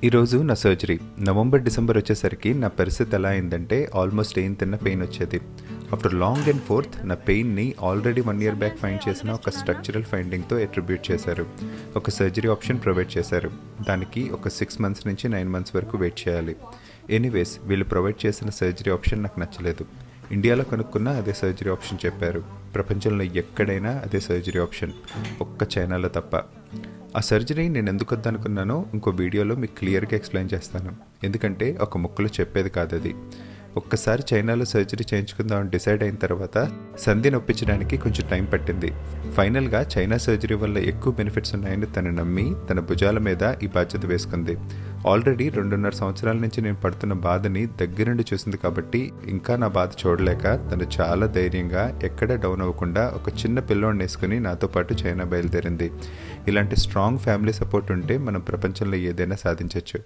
ఈరోజు నా surgery December వచ్చేసరికి నా పరిస్థితి ఎలా అయిందంటే ఆల్మోస్ట్ ఏం తిన్న పెయిన్ వచ్చేది. ఆఫ్టర్ లాంగ్ అండ్ ఫోర్త్ నా పెయిన్ని ఆల్రెడీ 1 year బ్యాక్ ఫైండ్ చేసిన ఒక స్ట్రక్చరల్ ఫైండింగ్తో అట్రిబ్యూట్ చేశారు. ఒక సర్జరీ ఆప్షన్ ప్రొవైడ్ చేశారు. దానికి ఒక 6 months నుంచి 9 months వరకు వెయిట్ చేయాలి. ఎనీవేస్ వీళ్ళు ప్రొవైడ్ చేసిన సర్జరీ ఆప్షన్ నాకు నచ్చలేదు. ఇండియాలో కనుక్కున్న అదే సర్జరీ ఆప్షన్ చెప్పారు. ప్రపంచంలో ఎక్కడైనా అదే సర్జరీ ఆప్షన్, ఒక్క చైనాలో తప్ప. ఆ సర్జరీ నేను ఎందుకు వద్దనుకున్నానో ఇంకో వీడియోలో మీకు క్లియర్గా ఎక్స్ప్లెయిన్ చేస్తాను. ఎందుకంటే ఒక ముక్కలో చెప్పేది కాదు అది. ఒక్కసారి చైనాలో సర్జరీ చేయించుకుందామని డిసైడ్ అయిన తర్వాత సంధిని ఒప్పించడానికి కొంచెం టైం పట్టింది. ఫైనల్గా చైనా సర్జరీ వల్ల ఎక్కువ బెనిఫిట్స్ ఉన్నాయని తను నమ్మి తన భుజాల మీద ఈ బాధ్యత వేసుకుంది. ఆల్రెడీ 2.5 సంవత్సరాల నుంచి నేను పడుతున్న బాధని దగ్గరుండి చూసింది కాబట్టి ఇంకా నా బాధ చూడలేక తను చాలా ధైర్యంగా ఎక్కడ డౌన్ అవ్వకుండా ఒక చిన్న పిల్లోడిని వేసుకుని నాతో పాటు చైనా బయలుదేరింది. ఇలాంటి స్ట్రాంగ్ ఫ్యామిలీ సపోర్ట్ ఉంటే మనం ప్రపంచంలో ఏదైనా సాధించవచ్చు.